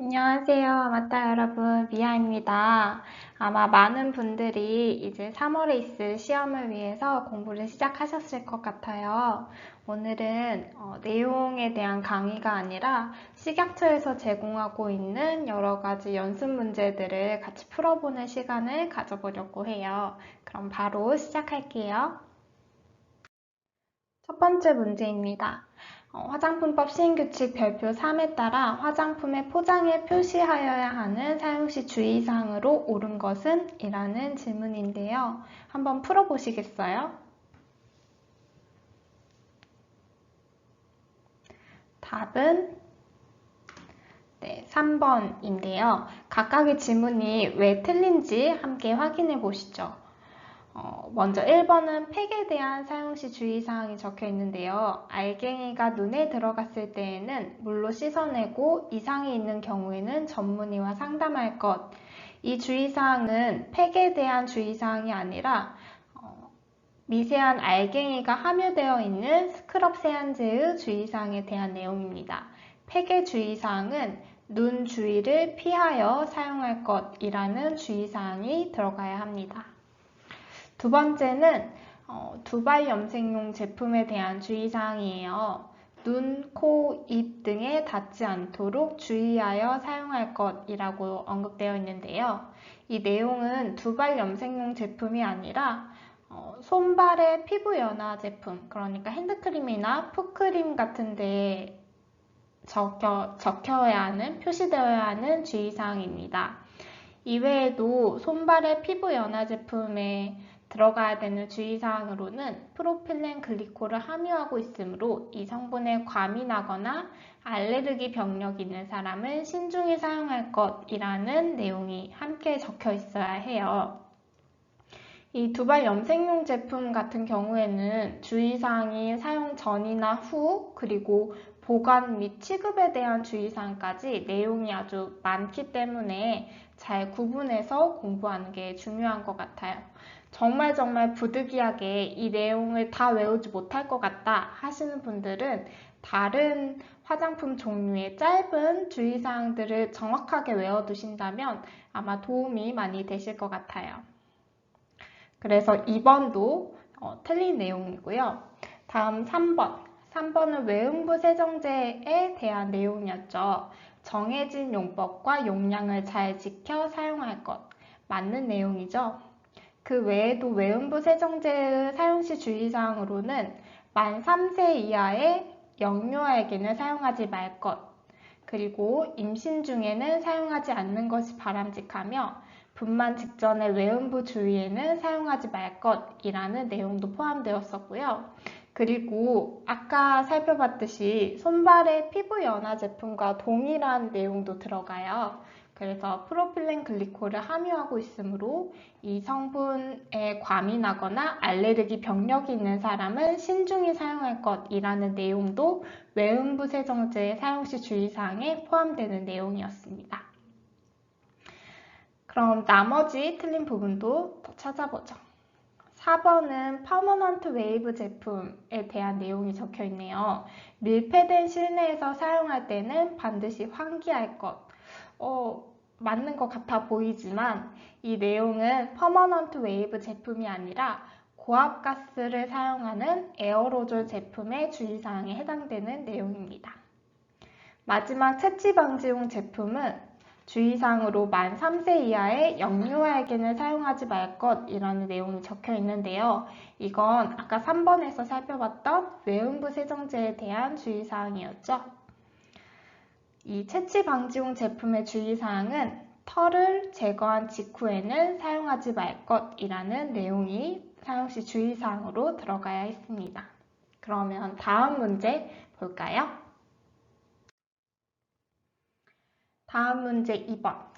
안녕하세요. 맞다 여러분, 미아입니다. 아마 많은 분들이 이제 3월에 있을 시험을 위해서 공부를 시작하셨을 것 같아요. 오늘은 내용에 대한 강의가 아니라 식약처에서 제공하고 있는 여러 가지 연습 문제들을 같이 풀어보는 시간을 가져보려고 해요. 그럼 바로 시작할게요. 첫 번째 문제입니다. 화장품법 시행규칙 별표 3에 따라 화장품의 포장에 표시하여야 하는 사용시 주의사항으로 옳은 것은? 이라는 질문인데요. 한번 풀어보시겠어요? 답은 3번인데요. 각각의 질문이 왜 틀린지 함께 확인해 보시죠. 먼저 1번은 팩에 대한 사용시 주의사항이 적혀 있는데요. 알갱이가 눈에 들어갔을 때에는 물로 씻어내고 이상이 있는 경우에는 전문의와 상담할 것. 이 주의사항은 팩에 대한 주의사항이 아니라 미세한 알갱이가 함유되어 있는 스크럽 세안제의 주의사항에 대한 내용입니다. 팩의 주의사항은 눈 주위를 피하여 사용할 것이라는 주의사항이 들어가야 합니다. 두 번째는 두발 염색용 제품에 대한 주의사항이에요. 눈, 코, 입 등에 닿지 않도록 주의하여 사용할 것이라고 언급되어 있는데요. 이 내용은 두발 염색용 제품이 아니라 손발의 피부 연화 제품, 그러니까 핸드크림이나 풋크림 같은 데에 적혀야 하는, 표시되어야 하는 주의사항입니다. 이외에도 손발의 피부 연화 제품에 들어가야 되는 주의사항으로는 프로필렌 글리콜을 함유하고 있으므로 이 성분에 과민하거나 알레르기 병력이 있는 사람은 신중히 사용할 것이라는 내용이 함께 적혀 있어야 해요. 이 두발 염색용 제품 같은 경우에는 주의사항이 사용 전이나 후, 그리고 보관 및 취급에 대한 주의사항까지 내용이 아주 많기 때문에 잘 구분해서 공부하는 게 중요한 것 같아요. 정말 부득이하게 이 내용을 다 외우지 못할 것 같다 하시는 분들은 다른 화장품 종류의 짧은 주의사항들을 정확하게 외워두신다면 아마 도움이 많이 되실 것 같아요. 그래서 2번도 틀린 내용이고요. 다음 3번. 3번은 외음부 세정제에 대한 내용이었죠. 정해진 용법과 용량을 잘 지켜 사용할 것. 맞는 내용이죠. 그 외에도 외음부 세정제의 사용시 주의사항으로는 만 3세 이하의 영유아에게는 사용하지 말 것, 그리고 임신 중에는 사용하지 않는 것이 바람직하며 분만 직전의 외음부 주위에는 사용하지 말 것이라는 내용도 포함되었었고요. 그리고 아까 살펴봤듯이 손발의 피부 연화 제품과 동일한 내용도 들어가요. 그래서 프로필렌 글리콜을 함유하고 있으므로 이 성분에 과민하거나 알레르기 병력이 있는 사람은 신중히 사용할 것이라는 내용도 외음부 세정제 사용시 주의사항에 포함되는 내용이었습니다. 그럼 나머지 틀린 부분도 더 찾아보죠. 4번은 퍼머넌트 웨이브 제품에 대한 내용이 적혀 있네요. 밀폐된 실내에서 사용할 때는 반드시 환기할 것. 맞는 것 같아 보이지만 이 내용은 퍼머넌트 웨이브 제품이 아니라 고압가스를 사용하는 에어로졸 제품의 주의사항에 해당되는 내용입니다. 마지막 채취 방지용 제품은 주의사항으로 만 3세 이하의 영유아에게는 사용하지 말 것이라는 내용이 적혀 있는데요. 이건 아까 3번에서 살펴봤던 외음부 세정제에 대한 주의사항이었죠. 이 채취 방지용 제품의 주의사항은 털을 제거한 직후에는 사용하지 말 것이라는 내용이 사용시 주의사항으로 들어가야 했습니다. 그러면 다음 문제 볼까요? 다음 문제 2번.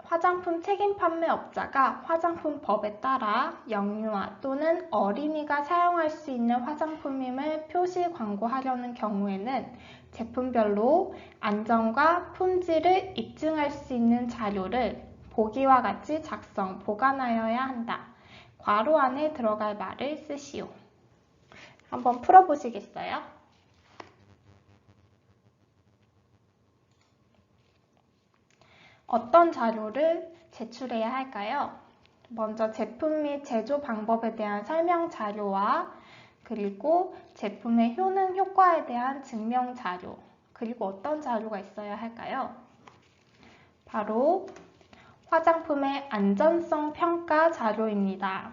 화장품 책임 판매업자가 화장품법에 따라 영유아 또는 어린이가 사용할 수 있는 화장품임을 표시 광고하려는 경우에는 제품별로 안전과 품질을 입증할 수 있는 자료를 보기와 같이 작성, 보관하여야 한다. 괄호 안에 들어갈 말을 쓰시오. 한번 풀어보시겠어요? 어떤 자료를 제출해야 할까요? 먼저 제품 및 제조 방법에 대한 설명 자료와 그리고 제품의 효능, 효과에 대한 증명 자료, 그리고 어떤 자료가 있어야 할까요? 바로 화장품의 안전성 평가 자료입니다.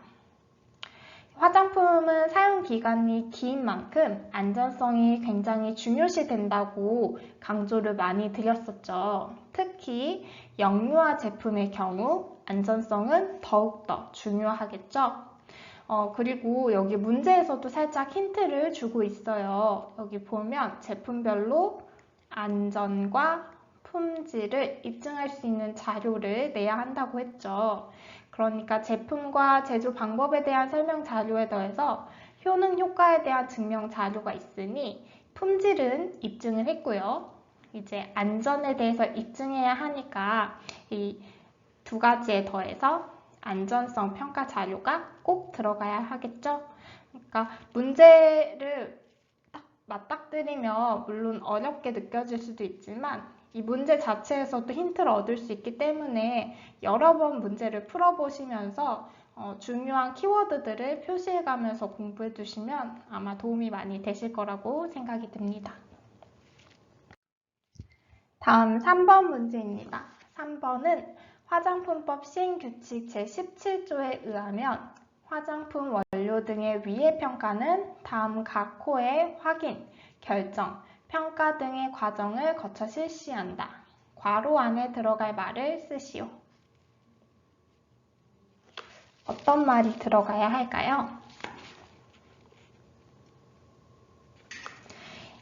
화장품은 사용 기간이 긴 만큼 안전성이 굉장히 중요시 된다고 강조를 많이 드렸었죠. 특히 영유아 제품의 경우 안전성은 더욱더 중요하겠죠. 그리고 여기 문제에서도 살짝 힌트를 주고 있어요. 여기 보면 제품별로 안전과 품질을 입증할 수 있는 자료를 내야 한다고 했죠. 그러니까 제품과 제조 방법에 대한 설명 자료에 더해서 효능, 효과에 대한 증명 자료가 있으니 품질은 입증을 했고요. 이제 안전에 대해서 입증해야 하니까 이 두 가지에 더해서 안전성 평가 자료가 꼭 들어가야 하겠죠. 그러니까 문제를 딱 맞닥뜨리면 물론 어렵게 느껴질 수도 있지만 이 문제 자체에서도 힌트를 얻을 수 있기 때문에 여러 번 문제를 풀어보시면서 중요한 키워드들을 표시해가면서 공부해 두시면 아마 도움이 많이 되실 거라고 생각이 듭니다. 다음 3번 문제입니다. 3번은 화장품법 시행규칙 제17조에 의하면 화장품 원료 등의 위해 평가는 다음 각 호의 확인, 결정, 평가 등의 과정을 거쳐 실시한다. 괄호 안에 들어갈 말을 쓰시오. 어떤 말이 들어가야 할까요?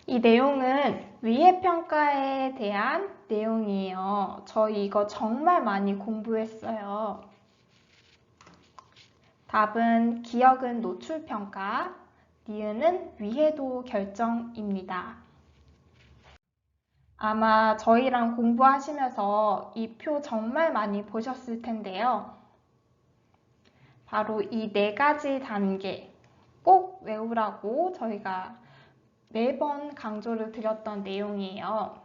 이 내용은 위해 평가에 대한 내용이에요. 저희 이거 정말 많이 공부했어요. 답은 기억은 노출 평가, 니은은 위해도 결정입니다. 아마 저희랑 공부하시면서 이 표 정말 많이 보셨을 텐데요. 바로 이 네 가지 단계 꼭 외우라고 저희가 매번 강조를 드렸던 내용이에요.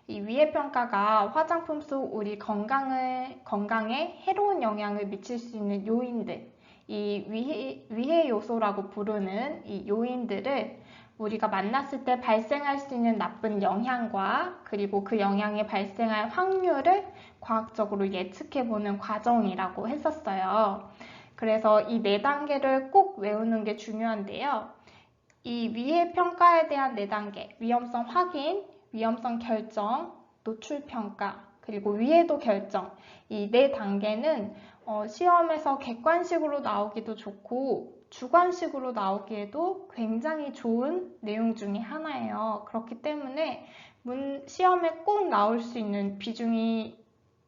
이 위해 평가가 화장품 속 우리 건강에 해로운 영향을 미칠 수 있는 요인들, 이 위해 요소라고 부르는 이 요인들을 우리가 만났을 때 발생할 수 있는 나쁜 영향과 그리고 그 영향이 발생할 확률을 과학적으로 예측해보는 과정이라고 했었어요. 그래서 이 네 단계를 꼭 외우는 게 중요한데요. 이 위해 평가에 대한 4단계, 위험성 확인, 위험성 결정, 노출 평가, 그리고 위해도 결정. 이 4단계는 시험에서 객관식으로 나오기도 좋고 주관식으로 나오기에도 굉장히 좋은 내용 중에 하나예요. 그렇기 때문에 시험에 꼭 나올 수 있는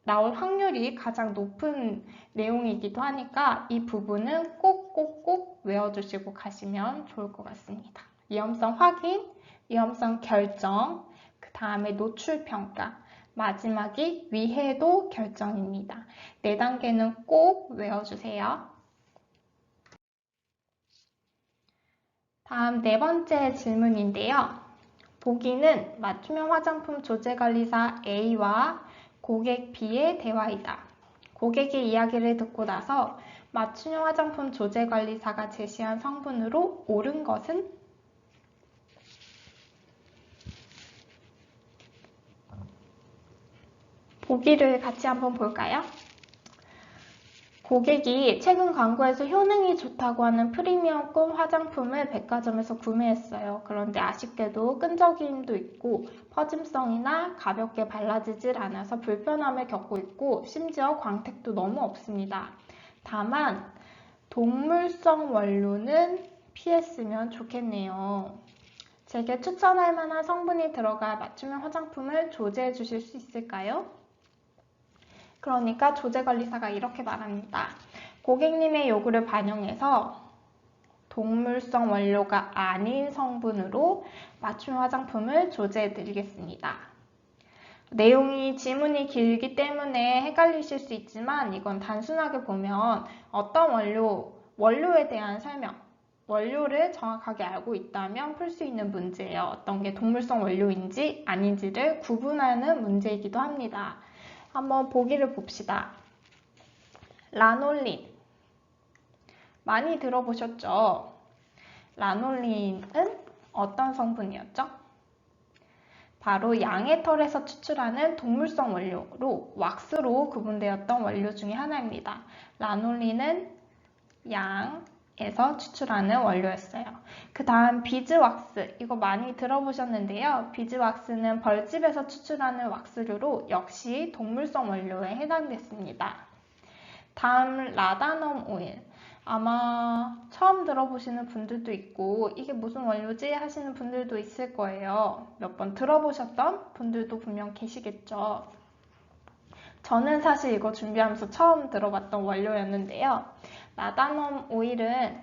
나올 확률이 가장 높은 내용이기도 하니까 이 부분은 꼭 외워주시고 가시면 좋을 것 같습니다. 위험성 확인, 위험성 결정, 그 다음에 노출 평가, 마지막이 위해도 결정입니다. 4단계는 꼭 외워주세요. 다음 4번째 질문인데요. 보기는 맞춤형 화장품 조제관리사 A와 고객 B의 대화이다. 고객의 이야기를 듣고 나서 맞춤형 화장품 조제관리사가 제시한 성분으로 옳은 것은? 보기를 같이 한번 볼까요? 고객이 최근 광고에서 효능이 좋다고 하는 프리미엄급 화장품을 백화점에서 구매했어요. 그런데 아쉽게도 끈적임도 있고 퍼짐성이나 가볍게 발라지질 않아서 불편함을 겪고 있고 심지어 광택도 너무 없습니다. 다만 동물성 원료는 피했으면 좋겠네요. 제게 추천할 만한 성분이 들어갈 맞춤형 화장품을 조제해 주실 수 있을까요? 그러니까 조제관리사가 이렇게 말합니다. 고객님의 요구를 반영해서 동물성 원료가 아닌 성분으로 맞춤 화장품을 조제해 드리겠습니다. 내용이 지문이 길기 때문에 헷갈리실 수 있지만 이건 단순하게 보면 어떤 원료에 대한 설명, 원료를 정확하게 알고 있다면 풀 수 있는 문제예요. 어떤 게 동물성 원료인지 아닌지를 구분하는 문제이기도 합니다. 한번 보기를 봅시다. 라놀린. 많이 들어보셨죠? 라놀린은 어떤 성분이었죠? 바로 양의 털에서 추출하는 동물성 원료로 왁스로 구분되었던 원료 중에 하나입니다. 라놀린은 양에서 추출하는 원료였어요. 그 다음 비즈왁스, 이거 많이 들어보셨는데요. 비즈왁스는 벌집에서 추출하는 왁스류로 역시 동물성 원료에 해당됐습니다. 다음 라다넘 오일. 아마 처음 들어보시는 분들도 있고 이게 무슨 원료지 하시는 분들도 있을 거예요. 몇 번 들어보셨던 분들도 분명 계시겠죠. 저는 사실 이거 준비하면서 처음 들어봤던 원료였는데요. 라다넘 오일은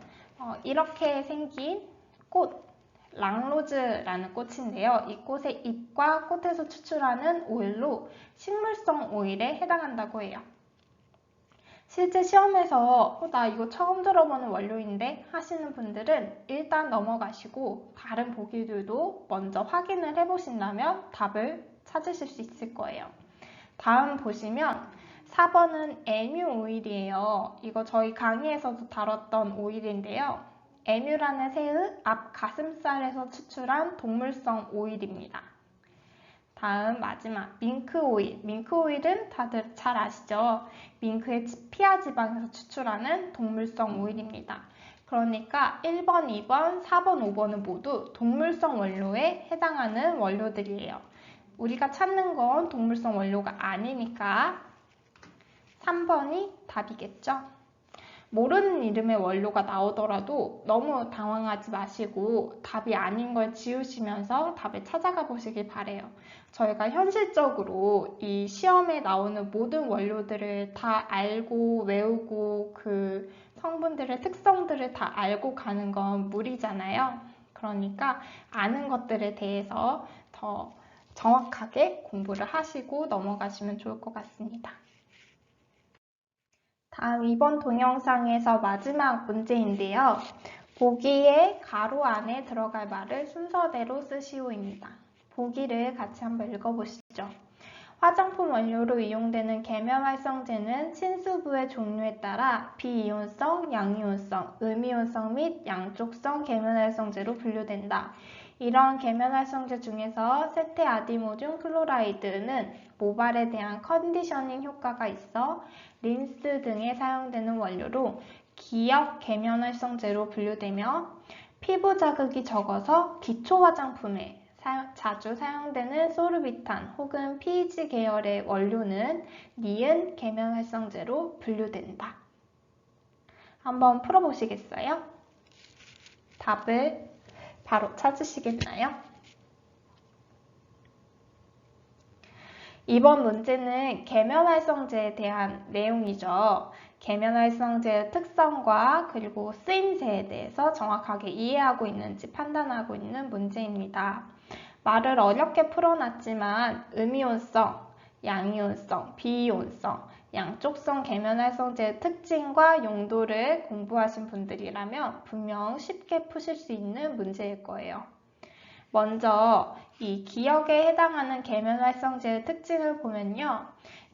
이렇게 생긴 꽃, 랑로즈라는 꽃인데요. 이 꽃의 잎과 꽃에서 추출하는 오일로 식물성 오일에 해당한다고 해요. 실제 시험에서 나 이거 처음 들어보는 원료인데 하시는 분들은 일단 넘어가시고 다른 보기들도 먼저 확인을 해보신다면 답을 찾으실 수 있을 거예요. 다음 보시면 4번은 에뮤 오일이에요. 이거 저희 강의에서도 다뤘던 오일인데요. 에뮤라는 새의 앞 가슴살에서 추출한 동물성 오일입니다. 다음 마지막 밍크 오일. 밍크 오일은 다들 잘 아시죠? 밍크의 피하 지방에서 추출하는 동물성 오일입니다. 그러니까 1번, 2번, 4번, 5번은 모두 동물성 원료에 해당하는 원료들이에요. 우리가 찾는 건 동물성 원료가 아니니까 3번이 답이겠죠? 모르는 이름의 원료가 나오더라도 너무 당황하지 마시고 답이 아닌 걸 지우시면서 답을 찾아가 보시길 바래요. 저희가 현실적으로 이 시험에 나오는 모든 원료들을 다 알고 외우고 그 성분들의 특성들을 다 알고 가는 건 무리잖아요. 그러니까 아는 것들에 대해서 더 정확하게 공부를 하시고 넘어가시면 좋을 것 같습니다. 다음 이번 동영상에서 마지막 문제인데요. 보기의 가로 안에 들어갈 말을 순서대로 쓰시오입니다. 보기를 같이 한번 읽어보시죠. 화장품 원료로 이용되는 계면활성제는 친수부의 종류에 따라 비이온성, 양이온성, 음이온성 및 양쪽성 계면활성제로 분류된다. 이런 계면활성제 중에서 세테아디모듐 클로라이드는 모발에 대한 컨디셔닝 효과가 있어 린스 등에 사용되는 원료로 기역 계면활성제로 분류되며 피부 자극이 적어서 기초 화장품에 자주 사용되는 소르비탄 혹은 PEG 계열의 원료는 니은 계면활성제로 분류된다. 한번 풀어보시겠어요? 답을 바로 찾으시겠나요? 이번 문제는 계면활성제에 대한 내용이죠. 계면활성제의 특성과 그리고 쓰임새에 대해서 정확하게 이해하고 있는지 판단하고 있는 문제입니다. 말을 어렵게 풀어놨지만 음이온성, 양이온성, 비이온성, 양쪽성 계면활성제의 특징과 용도를 공부하신 분들이라면 분명 쉽게 푸실 수 있는 문제일 거예요. 먼저 이 기역에 해당하는 계면활성제의 특징을 보면요.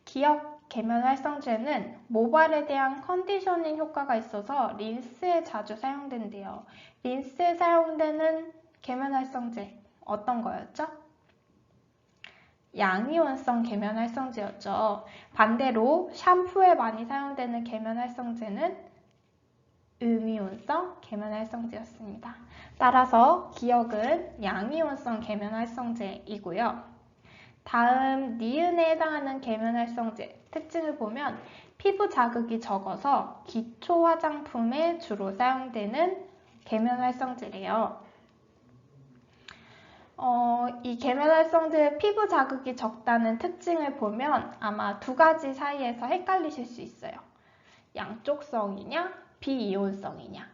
기역 계면활성제는 모발에 대한 컨디셔닝 효과가 있어서 린스에 자주 사용된대요. 린스에 사용되는 계면활성제 어떤 거였죠? 양이온성 계면활성제였죠. 반대로 샴푸에 많이 사용되는 계면활성제는 음이온성 계면활성제였습니다. 따라서 기역은 양이온성 계면활성제이고요. 다음 니은에 해당하는 계면활성제 특징을 보면 피부 자극이 적어서 기초 화장품에 주로 사용되는 계면활성제래요. 이 계면활성제의 피부 자극이 적다는 특징을 보면 아마 두 가지 사이에서 헷갈리실 수 있어요. 양쪽성이냐, 비이온성이냐.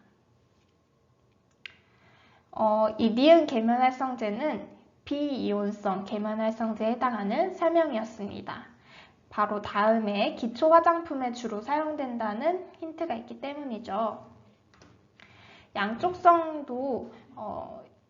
이 니은 계면활성제는 비이온성 계면활성제에 해당하는 설명이었습니다. 바로 다음에 기초 화장품에 주로 사용된다는 힌트가 있기 때문이죠. 양쪽성도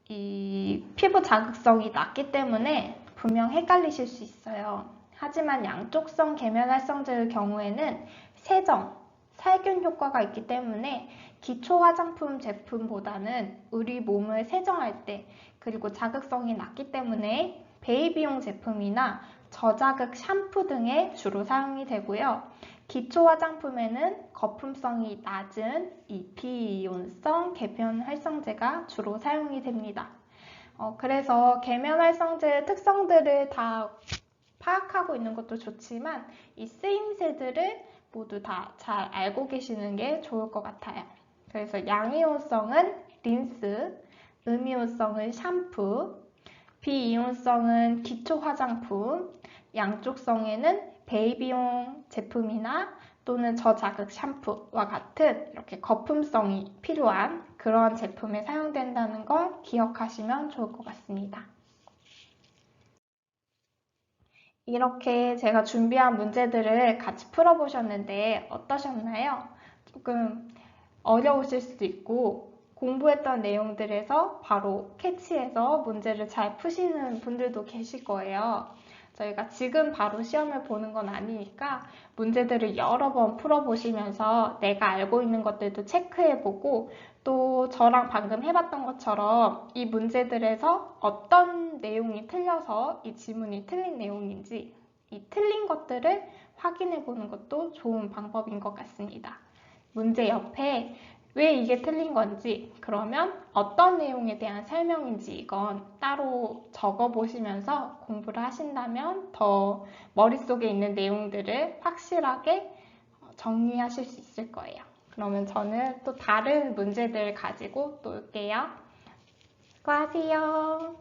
이 피부 자극성이 낮기 때문에 분명 헷갈리실 수 있어요. 하지만 양쪽성 계면활성제의 경우에는 세정, 살균 효과가 있기 때문에 기초 화장품 제품보다는 우리 몸을 세정할 때 그리고 자극성이 낮기 때문에 베이비용 제품이나 저자극 샴푸 등에 주로 사용이 되고요. 기초 화장품에는 거품성이 낮은 이 비이온성 계면활성제가 주로 사용이 됩니다. 그래서 계면활성제의 특성들을 다 파악하고 있는 것도 좋지만 이 쓰임새들을 모두 다 잘 알고 계시는 게 좋을 것 같아요. 그래서 양이온성은 린스, 음이온성은 샴푸, 비이온성은 기초 화장품, 양쪽성에는 베이비용 제품이나 또는 저자극 샴푸와 같은 이렇게 거품성이 필요한 그런 제품에 사용된다는 걸 기억하시면 좋을 것 같습니다. 이렇게 제가 준비한 문제들을 같이 풀어보셨는데 어떠셨나요? 조금 어려우실 수도 있고 공부했던 내용들에서 바로 캐치해서 문제를 잘 푸시는 분들도 계실 거예요. 저희가 지금 바로 시험을 보는 건 아니니까 문제들을 여러 번 풀어보시면서 내가 알고 있는 것들도 체크해보고 또 저랑 방금 해봤던 것처럼 이 문제들에서 어떤 내용이 틀려서 이 지문이 틀린 내용인지 이 틀린 것들을 확인해보는 것도 좋은 방법인 것 같습니다. 문제 옆에 왜 이게 틀린 건지, 그러면 어떤 내용에 대한 설명인지 이건 따로 적어보시면서 공부를 하신다면 더 머릿속에 있는 내용들을 확실하게 정리하실 수 있을 거예요. 그러면 저는 또 다른 문제들 가지고 또 올게요. 수고하세요.